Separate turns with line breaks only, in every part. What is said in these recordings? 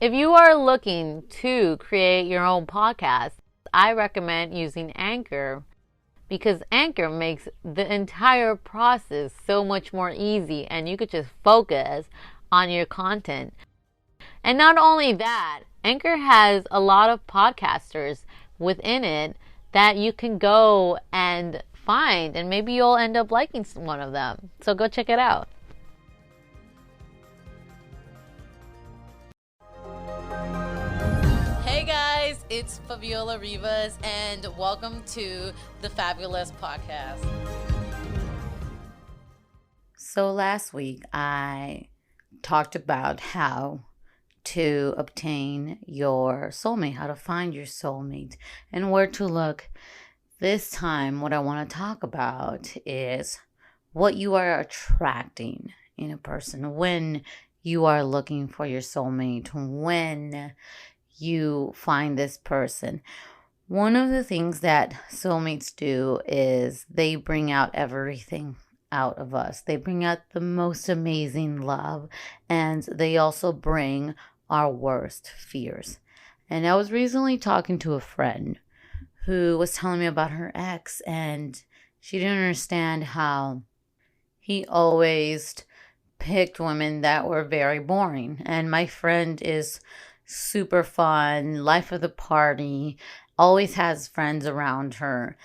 If you are looking to create your own podcast, I recommend using Anchor because Anchor makes the entire process so much more easy and you could just focus on your content. And not only that, Anchor has a lot of podcasters within it that you can go and find, and maybe you'll end up liking one of them. So go check it out. Hey guys, it's Fabiola Rivas, and welcome to the Fabulous Podcast.
So last week I talked about how to obtain your soulmate, how to find your soulmate, and where to look. This time, what I want to talk about is what you are attracting in a person when you are looking for your soulmate, when you find this person. One of the things that soulmates do is they bring out everything out of us. They bring out the most amazing love, and they also bring our worst fears. And I was recently talking to a friend who was telling me about her ex, and she didn't understand how he always picked women that were very boring. And my friend is super fun, life of the party, always has friends around her.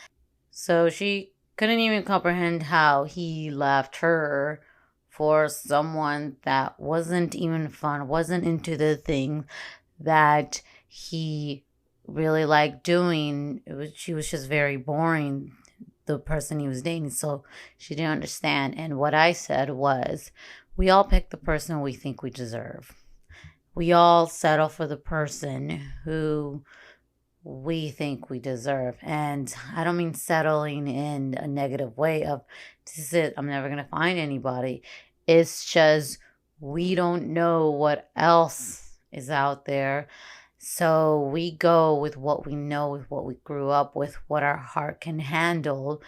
So she couldn't even comprehend how he left her for someone that wasn't even fun, wasn't into the thing that he really liked doing. She was just very boring, the person he was dating. So she didn't understand. And what I said was, we all pick the person we think we deserve. We all settle for the person who we think we deserve. And I don't mean settling in a negative way of, this is it, I'm never going to find anybody. It's just we don't know what else is out there. So we go with what we know, with what we grew up with, what our heart can handle,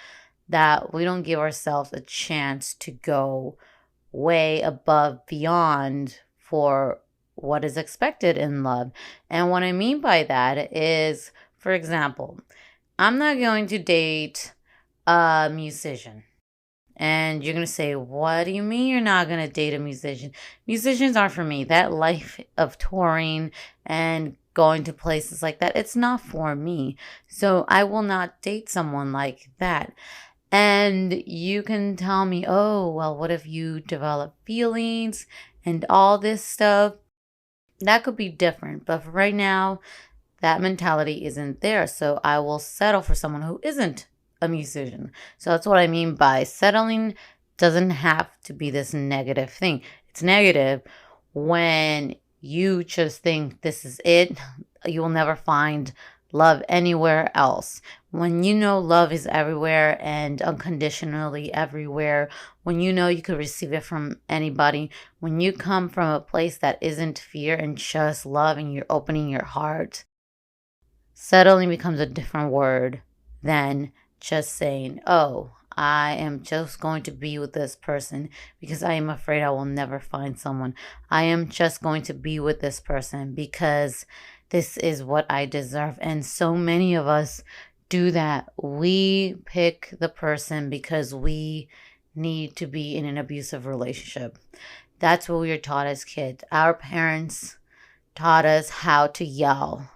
that we don't give ourselves a chance to go way above, beyond for what is expected in love. And what I mean by that is, for example, I'm not going to date a musician. And you're going to say, what do you mean you're not going to date a musician? Musicians aren't for me. That life of touring and going to places like that, it's not for me. So I will not date someone like that. And you can tell me, oh, well, what if you develop feelings and all this stuff? That could be different. But for right now, that mentality isn't there. So I will settle for someone who isn't a musician. So that's what I mean by settling doesn't have to be this negative thing. It's negative when you just think this is it. You will never find love anywhere else. When you know love is everywhere and unconditionally everywhere, when you know you could receive it from anybody, when you come from a place that isn't fear and just love and you're opening your heart, settling becomes a different word than just saying, oh, I am just going to be with this person because I am afraid I will never find someone. I am just going to be with this person because this is what I deserve. And so many of us do that. We pick the person because we need to be in an abusive relationship. That's what we were taught as kids. Our parents taught us how to yell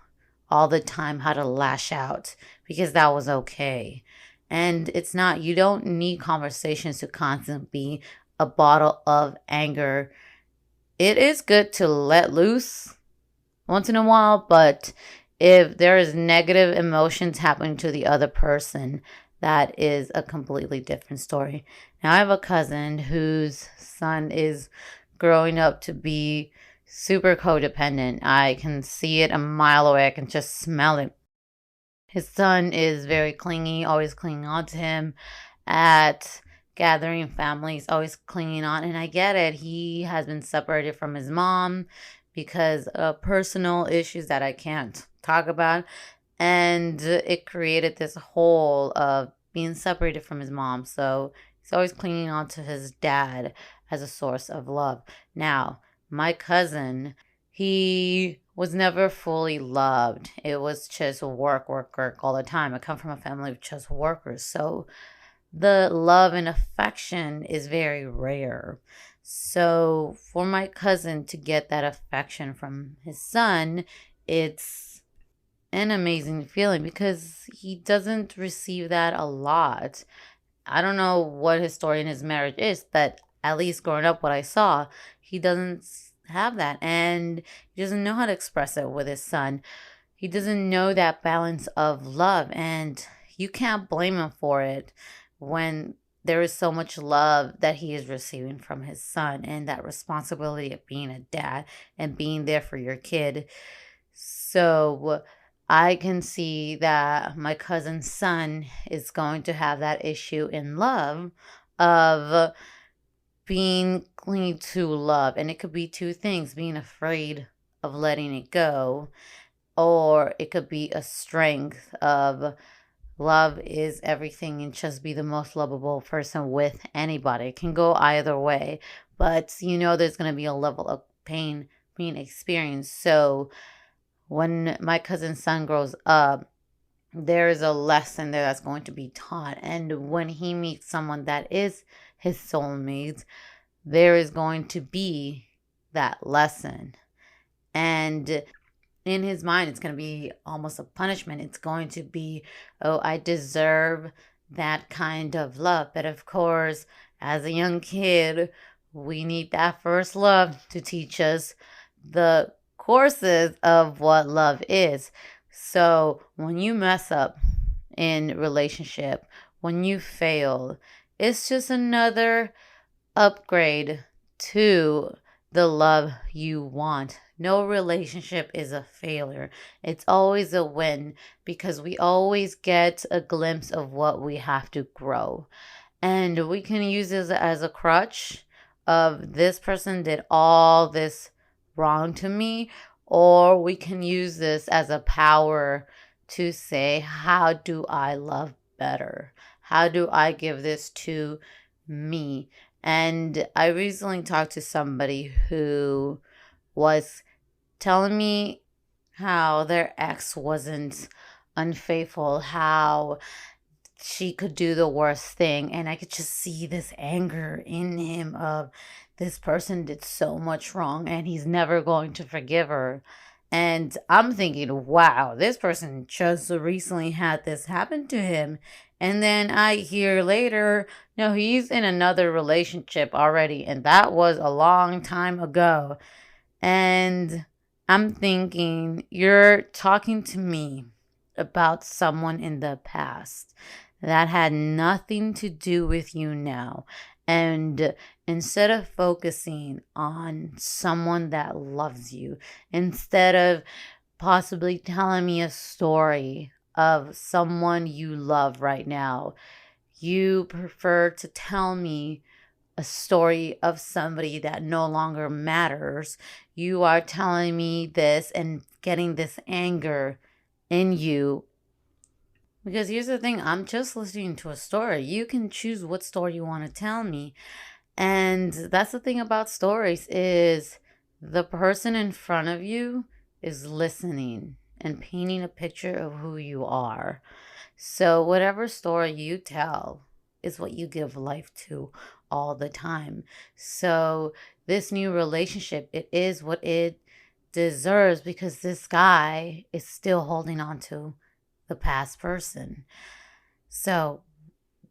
all the time, how to lash out because that was okay. And it's not, you don't need conversations to constantly be a bottle of anger. It is good to let loose once in a while, but if there is negative emotions happening to the other person, that is a completely different story. Now, I have a cousin whose son is growing up to be super codependent. I can see it a mile away. I can just smell it. His son is very clingy, always clinging on to him at gathering families, always clinging on. And I get it. He has been separated from his mom because of personal issues that I can't talk about. And it created this hole of being separated from his mom. So he's always clinging on to his dad as a source of love. Now, my cousin, he was never fully loved. It was just work, work, work all the time. I come from a family of just workers. So the love and affection is very rare. So for my cousin to get that affection from his son, it's an amazing feeling because he doesn't receive that a lot. I don't know what his story in his marriage is, but at least growing up, what I saw, he doesn't have that. And he doesn't know how to express it with his son. He doesn't know that balance of love. And you can't blame him for it when there is so much love that he is receiving from his son and that responsibility of being a dad and being there for your kid. So I can see that my cousin's son is going to have that issue in love of being clingy to love. And it could be two things, being afraid of letting it go, or it could be a strength of love is everything and just be the most lovable person with anybody. It can go either way, but there's going to be a level of pain being experienced. So when my cousin's son grows up, there is a lesson there that's going to be taught. And when he meets someone that is his soulmate, there is going to be that lesson. And in his mind, it's going to be almost a punishment. It's going to be, oh, I deserve that kind of love. But of course, as a young kid, we need that first love to teach us the courses of what love is. So when you mess up in relationship, when you fail, it's just another upgrade to the love you want. No relationship is a failure. It's always a win because we always get a glimpse of what we have to grow. And we can use this as a crutch of this person did all this wrong to me, or we can use this as a power to say, how do I love better? How do I give this to me? And I recently talked to somebody who was telling me how their ex wasn't unfaithful, how she could do the worst thing. And I could just see this anger in him of this person did so much wrong and he's never going to forgive her. And I'm thinking, wow, this person just recently had this happen to him. And then I hear later, no, he's in another relationship already. And that was a long time ago. And I'm thinking, you're talking to me about someone in the past that had nothing to do with you now. And instead of focusing on someone that loves you, instead of possibly telling me a story of someone you love right now, you prefer to tell me a story of somebody that no longer matters. You are telling me this and getting this anger in you. Because here's the thing, I'm just listening to a story. You can choose what story you want to tell me. And that's the thing about stories is the person in front of you is listening and painting a picture of who you are. So whatever story you tell is what you give life to all the time. So this new relationship, it is what it deserves because this guy is still holding on to the past person. So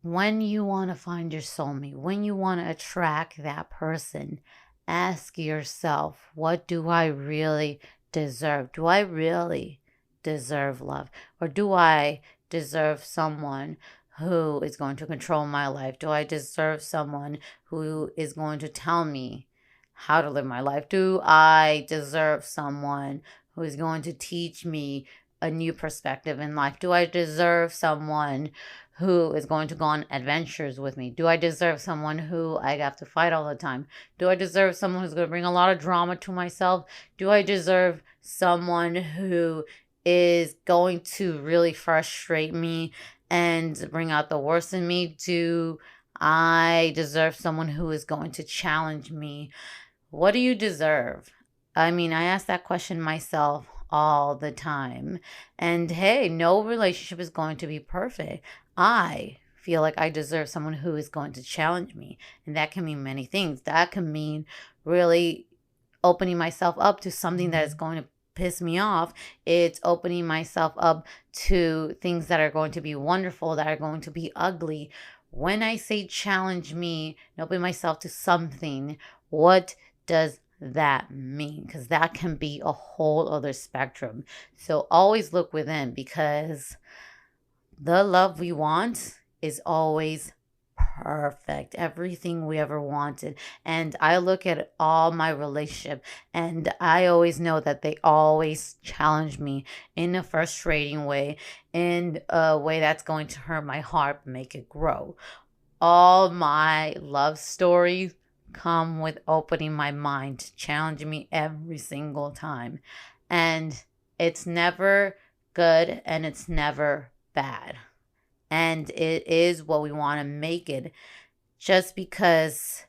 when you want to find your soulmate, when you want to attract that person, ask yourself, what do I really deserve? Do I really deserve love? Or do I deserve someone who is going to control my life? Do I deserve someone who is going to tell me how to live my life? Do I deserve someone who is going to teach me a new perspective in life? Do I deserve someone who is going to go on adventures with me? Do I deserve someone who I have to fight all the time? Do I deserve someone who's going to bring a lot of drama to myself? Do I deserve someone who is going to really frustrate me and bring out the worst in me? Do I deserve someone who is going to challenge me? What do you deserve? I mean, I ask that question myself all the time. And hey, no relationship is going to be perfect. I feel like I deserve someone who is going to challenge me. And that can mean many things. That can mean really opening myself up to something that is going to piss me off. It's opening myself up to things that are going to be wonderful, that are going to be ugly. When I say challenge me and open myself to something, what does that mean? Because that can be a whole other spectrum. So always look within, because the love we want is always perfect, everything we ever wanted. And I look at all my relationship, and I always know that they always challenge me in a frustrating way, in a way that's going to hurt my heart, make it grow. All my love stories come with opening my mind, challenging me every single time. And it's never good and it's never bad. And it is what we want to make it. Just because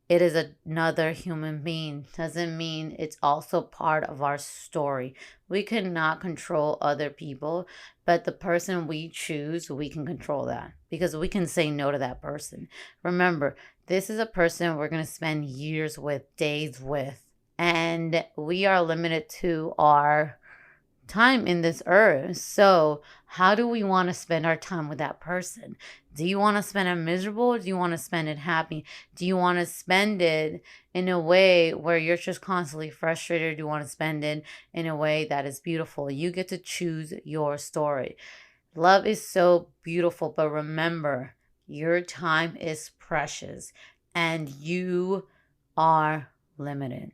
it is another human being doesn't mean it's also part of our story. We cannot control other people, but the person we choose, we can control that, because we can say no to that person. Remember, this is a person we're going to spend years with, days with, and we are limited to our time in this earth. So how do we want to spend our time with that person? Do you want to spend it miserable, or do you want to spend it happy? Do you want to spend it in a way where you're just constantly frustrated? Do you want to spend it in a way that is beautiful? You get to choose your story. Love is so beautiful, but remember, your time is precious and you are limited.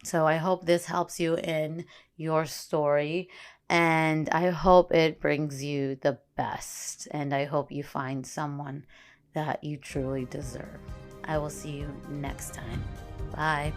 So I hope this helps you in your story, and I hope it brings you the best, and I hope you find someone that you truly deserve. I will see you next time. Bye.